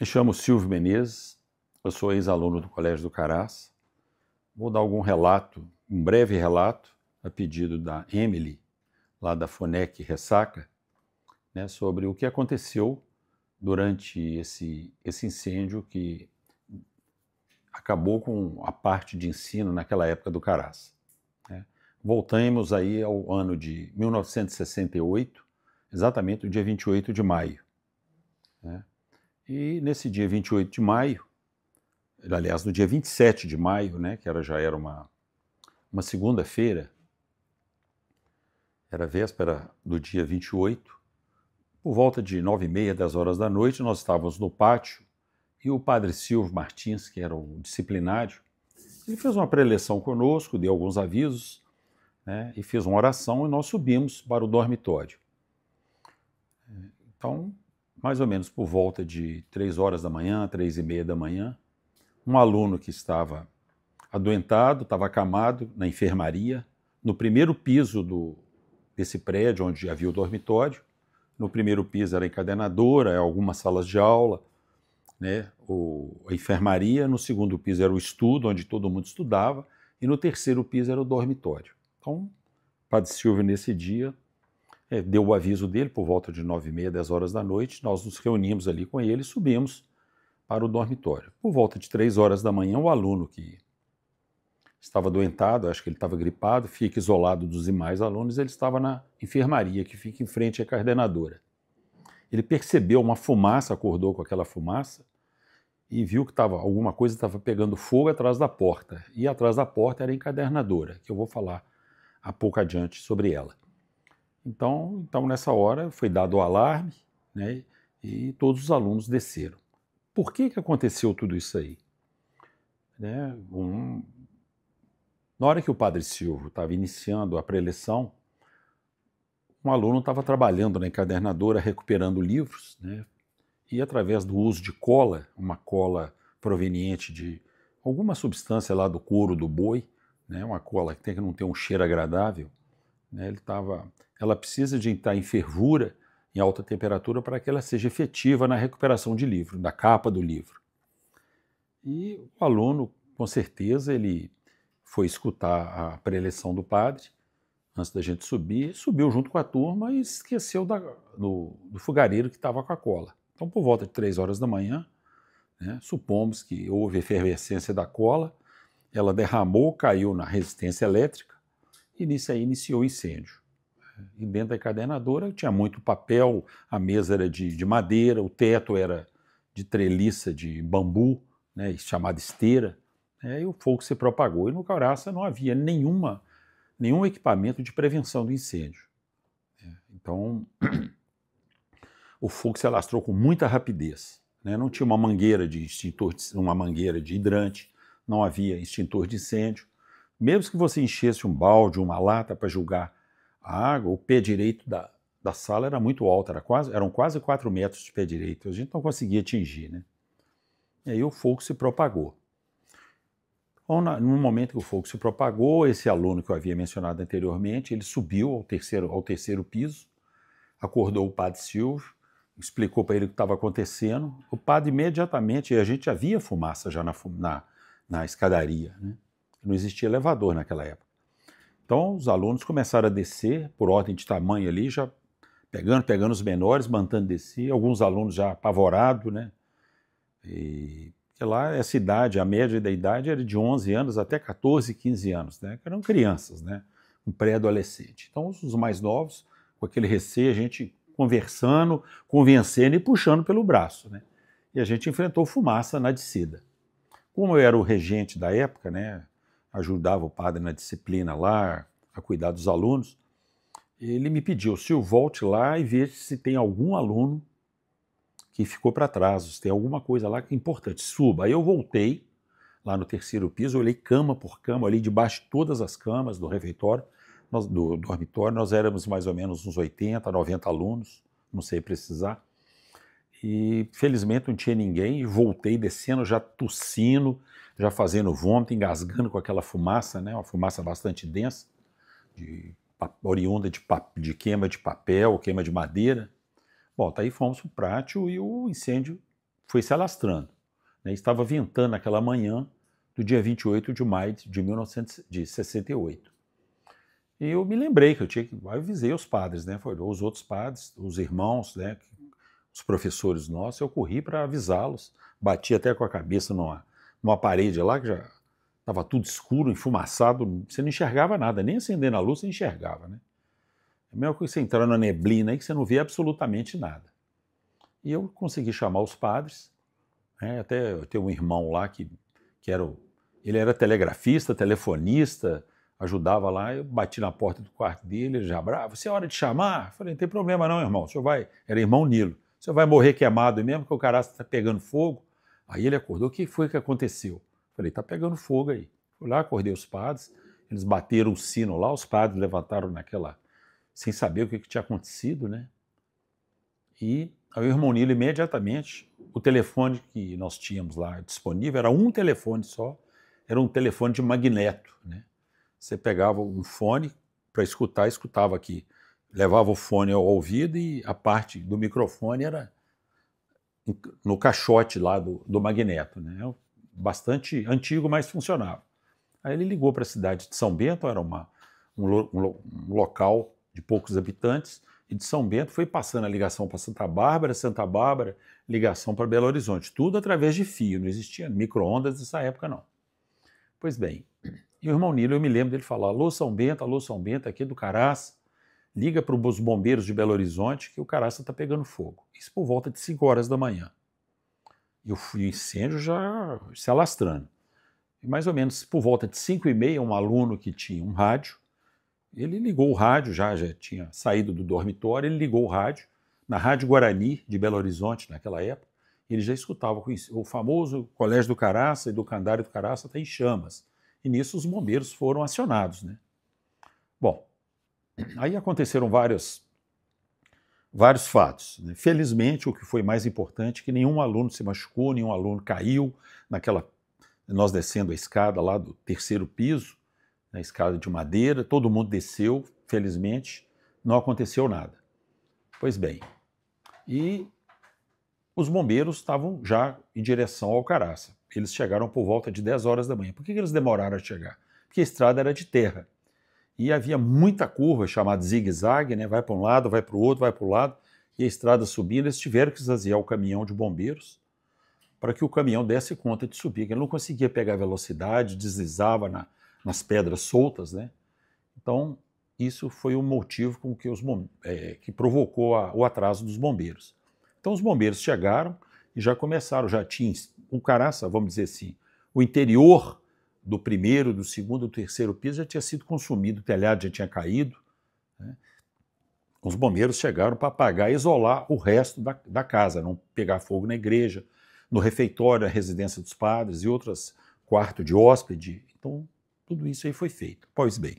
Me chamo Silvio Menezes, eu sou ex-aluno do Colégio do Carás. Vou dar algum relato, um breve relato, a pedido da Emily, lá da FONEC Ressaca, né, sobre o que aconteceu durante esse incêndio que acabou com a parte de ensino naquela época do Carás. Né. Voltamos aí ao ano de 1968, exatamente o dia 28 de maio. Né. E nesse dia 28 de maio, aliás, no dia 27 de maio, né, que já era uma segunda-feira, era véspera do dia 28, por volta de 9h30, 10 horas da noite, nós estávamos no pátio e o padre Silvio Martins, que era o disciplinário, ele fez uma preleção conosco, deu alguns avisos, né, e fez uma oração e nós subimos para o dormitório. Então, mais ou menos por volta de 3 horas da manhã, 3h30 da manhã, um aluno que estava adoentado, estava acamado na enfermaria, no primeiro piso desse prédio onde havia o dormitório. No primeiro piso era a encadernadora, algumas salas de aula, né, a enfermaria. No segundo piso era o estudo, onde todo mundo estudava, e no terceiro piso era o dormitório. Então, o padre Silvio, nesse dia, deu o aviso dele por volta de 9h30, 10 horas da noite. Nós nos reunimos ali com ele e subimos para o dormitório. Por volta de 3 horas da manhã, o aluno que estava adoentado, acho que ele estava gripado, fica isolado dos demais alunos, ele estava na enfermaria, que fica em frente à coordenadora. Ele percebeu uma fumaça, acordou com aquela fumaça e viu que alguma coisa estava pegando fogo atrás da porta. E atrás da porta era a encadernadora, que eu vou falar a pouco adiante sobre ela. Então nessa hora foi dado o alarme, né, e todos os alunos desceram. Por que aconteceu tudo isso aí? Né, Na hora que o padre Silvio estava iniciando a preleção, um aluno estava trabalhando na encadernadora, recuperando livros, né, e através do uso de cola, uma cola proveniente de alguma substância lá do couro do boi, né, uma cola que não tem um cheiro agradável, né, ela precisa de estar em fervura, em alta temperatura, para que ela seja efetiva na recuperação de livro, da capa do livro. E o aluno, com certeza, ele foi escutar a preleção do padre, antes da gente subir, subiu junto com a turma e esqueceu do fogareiro que estava com a cola. Então, por volta de 3 horas da manhã, né, supomos que houve efervescência da cola, ela derramou, caiu na resistência elétrica e nisso aí iniciou o incêndio. E dentro da encadernadora tinha muito papel, a mesa era de madeira, o teto era de treliça de bambu, né, chamada esteira, e o fogo se propagou. E no Caraça não havia nenhum equipamento de prevenção do incêndio. Então, o fogo se alastrou com muita rapidez. Né? Não tinha uma mangueira de extintor, uma mangueira de hidrante, não havia extintor de incêndio. Mesmo que você enchesse um balde, uma lata para jogar a água, o pé direito da sala era muito alto, eram quase 4 metros de pé direito. A gente não conseguia atingir. Né? E aí o fogo se propagou. Então, no momento que o fogo se propagou, esse aluno que eu havia mencionado anteriormente, ele subiu ao terceiro piso, acordou o padre Silvio, explicou para ele o que estava acontecendo. O padre imediatamente, a gente já via fumaça já na escadaria, né? Não existia elevador naquela época. Então os alunos começaram a descer, por ordem de tamanho ali, já pegando os menores, mandando descer, alguns alunos já apavorados, né? Porque lá essa idade, a média da idade era de 11 anos até 14, 15 anos, né? Que eram crianças, né? Um pré-adolescente. Então os mais novos, com aquele receio, a gente conversando, convencendo e puxando pelo braço, né? E a gente enfrentou fumaça na descida. Como eu era o regente da época, né? Ajudava o padre na disciplina lá, a cuidar dos alunos, ele me pediu: Silvio, volte lá e veja se tem algum aluno que ficou para trás, se tem alguma coisa lá que é importante, suba. Aí eu voltei lá no terceiro piso, olhei cama por cama, ali debaixo de todas as camas do refeitório, do dormitório, nós éramos mais ou menos uns 80, 90 alunos, não sei precisar, e felizmente não tinha ninguém, e voltei descendo já tossindo, já fazendo vômito, engasgando com aquela fumaça, né, uma fumaça bastante densa, oriunda de queima de papel, queima de madeira. Bom, daí fomos para o pátio e o incêndio foi se alastrando, né? Estava ventando naquela manhã do dia 28 de maio de 1968. E eu me lembrei que eu avisei os padres, né? Os outros padres, os irmãos, né? Os professores nossos, eu corri para avisá-los, bati até com a cabeça numa parede lá, que já estava tudo escuro, enfumaçado, você não enxergava nada, nem acendendo a luz você enxergava, né? É a mesma coisa que você entrar na neblina aí que você não vê absolutamente nada. E eu consegui chamar os padres, né? Até eu tenho um irmão lá que ele era telegrafista, telefonista, ajudava lá, eu bati na porta do quarto dele, ele já bravo, você é hora de chamar? Eu falei, não tem problema não, irmão, o senhor vai, era irmão Nilo, o senhor vai morrer queimado mesmo, que o cara está pegando fogo. Aí ele acordou, o que foi que aconteceu? Eu falei, está pegando fogo aí. Fui lá, acordei os padres, eles bateram o sino lá, os padres levantaram sem saber o que tinha acontecido, né? E aí o irmão Nilo imediatamente, o telefone que nós tínhamos lá disponível era um telefone só, era um telefone de magneto, né? Você pegava um fone para escutar, escutava aqui, levava o fone ao ouvido e a parte do microfone era no caixote lá do magneto, né? Bastante antigo, mas funcionava. Aí ele ligou para a cidade de São Bento, era um local de poucos habitantes, e de São Bento foi passando a ligação para Santa Bárbara, ligação para Belo Horizonte, tudo através de fio, não existia micro-ondas nessa época não. Pois bem, e o irmão Nilo, eu me lembro dele falar, alô São Bento, aqui do Caraça, liga para os bombeiros de Belo Horizonte que o Caraça está pegando fogo. Isso por volta de 5 horas da manhã. E o incêndio já se alastrando. E mais ou menos por volta de 5h30, um aluno que tinha um rádio, ele ligou o rádio, já tinha saído do dormitório, ele ligou o rádio, na Rádio Guarani de Belo Horizonte naquela época, ele já escutava o famoso Colégio do Caraça e do Candário do Caraça está em chamas. E nisso os bombeiros foram acionados, né? Bom, aí aconteceram vários fatos, né? Felizmente, o que foi mais importante é que nenhum aluno se machucou, nenhum aluno caiu nós descendo a escada lá do 3º piso, na escada de madeira, todo mundo desceu, felizmente, não aconteceu nada. Pois bem, e os bombeiros estavam já em direção ao Caraça. Eles chegaram por volta de 10 horas da manhã. Por que eles demoraram a chegar? Porque a estrada era de terra. E havia muita curva, chamada zigue-zague, né? Vai para um lado, vai para o outro, vai para o lado, e a estrada subindo, eles tiveram que esvaziar o caminhão de bombeiros para que o caminhão desse conta de subir, que ele não conseguia pegar velocidade, deslizava nas pedras soltas, né? Então, isso foi o motivo com que que provocou o atraso dos bombeiros. Então, os bombeiros chegaram e já começaram, já tinha o Caraça, vamos dizer assim, o interior do 1º, do 2º, do 3º piso já tinha sido consumido, o telhado já tinha caído, né? Os bombeiros chegaram para apagar e isolar o resto da casa, não pegar fogo na igreja, no refeitório, na residência dos padres e outros quartos de hóspede. Então, tudo isso aí foi feito. Pois bem.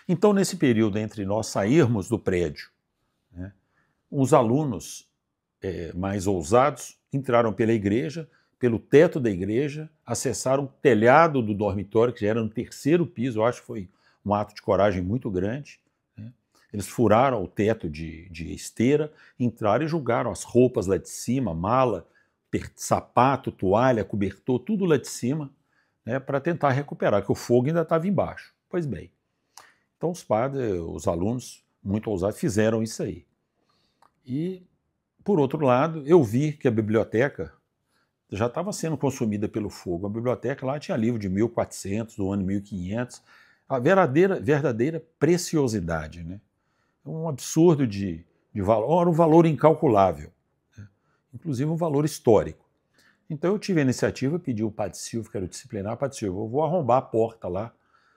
Então, nesse período entre nós sairmos do prédio, né, os alunos mais ousados entraram pela igreja, pelo teto da igreja, acessaram o telhado do dormitório, que já era no 3º piso, eu acho que foi um ato de coragem muito grande, né? Eles furaram o teto de esteira, entraram e jogaram as roupas lá de cima, mala, sapato, toalha, cobertor, tudo lá de cima, né, para tentar recuperar, que o fogo ainda estava embaixo. Pois bem, então os padres, os alunos muito ousados fizeram isso aí. E, por outro lado, eu vi que a biblioteca já estava sendo consumida pelo fogo. A biblioteca lá tinha livro de 1400, do ano 1500, a verdadeira preciosidade, né? Um absurdo de valor, um valor incalculável, né? Inclusive um valor histórico. Então eu tive a iniciativa, pedi ao Padre Silvio, que era o disciplinar, Padre Silvio, eu vou arrombar a porta lá.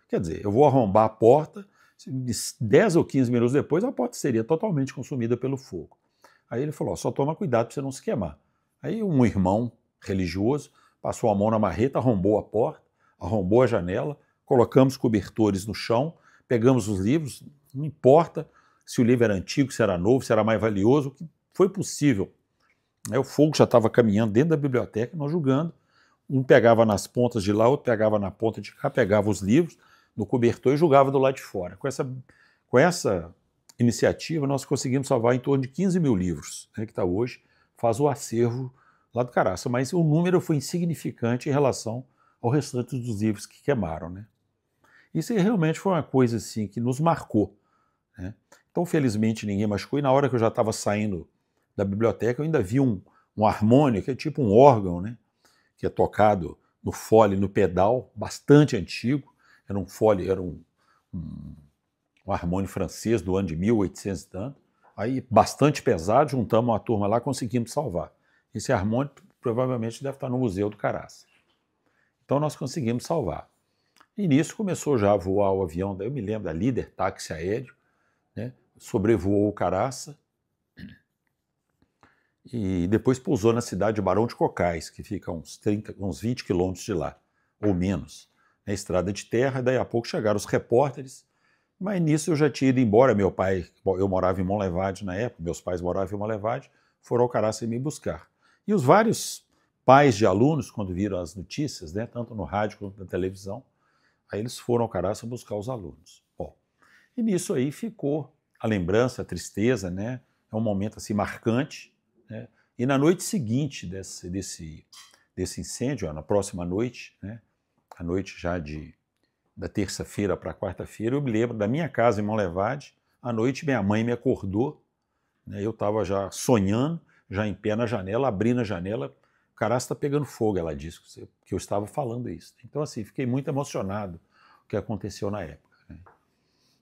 Quer dizer, eu vou arrombar a porta, 10 ou 15 minutos depois a porta seria totalmente consumida pelo fogo. Aí ele falou, só toma cuidado para você não se queimar. Aí um irmão religioso passou a mão na marreta, arrombou a porta, arrombou a janela, colocamos cobertores no chão, pegamos os livros, não importa se o livro era antigo, se era novo, se era mais valioso, o que foi possível. O fogo já estava caminhando dentro da biblioteca, nós julgando, um pegava nas pontas de lá, outro pegava na ponta de cá, pegava os livros no cobertor e julgava do lado de fora. Com essa iniciativa, nós conseguimos salvar em torno de 15 mil livros, né, que está hoje, faz o acervo lá do Caraça, mas o número foi insignificante em relação ao restante dos livros que queimaram, né? Isso realmente foi uma coisa assim que nos marcou, né? Então, felizmente, ninguém machucou, e na hora que eu já estava saindo da biblioteca, eu ainda vi um harmônio, que é tipo um órgão, né? Que é tocado no fole, no pedal, bastante antigo. Era um fole, era um harmônio francês do ano de 1800 e tanto. Aí, bastante pesado, juntamos uma turma lá, conseguimos salvar. Esse harmônio provavelmente deve estar no Museu do Caraça. Então nós conseguimos salvar. E nisso começou já a voar o avião, eu me lembro da Líder Táxi Aéreo, né? Sobrevoou o Caraça e depois pousou na cidade de Barão de Cocais, que fica a uns 20 quilômetros de lá, ou menos. Na estrada de terra, daí a pouco chegaram os repórteres, mas nisso eu já tinha ido embora. Meu pai, eu morava em Monlevade na época, meus pais moravam em Monlevade, foram ao Caraça me buscar. E os vários pais de alunos, quando viram as notícias, né, tanto no rádio quanto na televisão, aí eles foram ao Caraça buscar os alunos. Bom, e nisso aí ficou a lembrança, a tristeza, né? É um momento assim marcante, né? E na noite seguinte desse incêndio, na próxima noite, né? A noite já da terça-feira para quarta-feira, eu me lembro da minha casa em Monlevade. À noite minha mãe me acordou, né? Eu estava já sonhando, já em pé na janela, abrindo a janela, o Caraça está pegando fogo, ela disse, que eu estava falando isso. Então, assim, fiquei muito emocionado com o que aconteceu na época, né?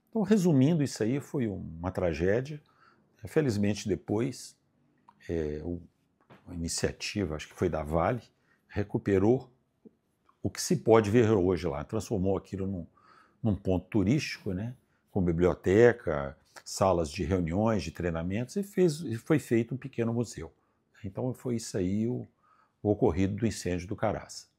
Então, resumindo, isso aí foi uma tragédia. Felizmente, depois, a iniciativa, acho que foi da Vale, recuperou o que se pode ver hoje lá, transformou aquilo num ponto turístico, né? Com biblioteca, salas de reuniões, de treinamentos, e foi feito um pequeno museu. Então, foi isso aí o ocorrido do incêndio do Caraça.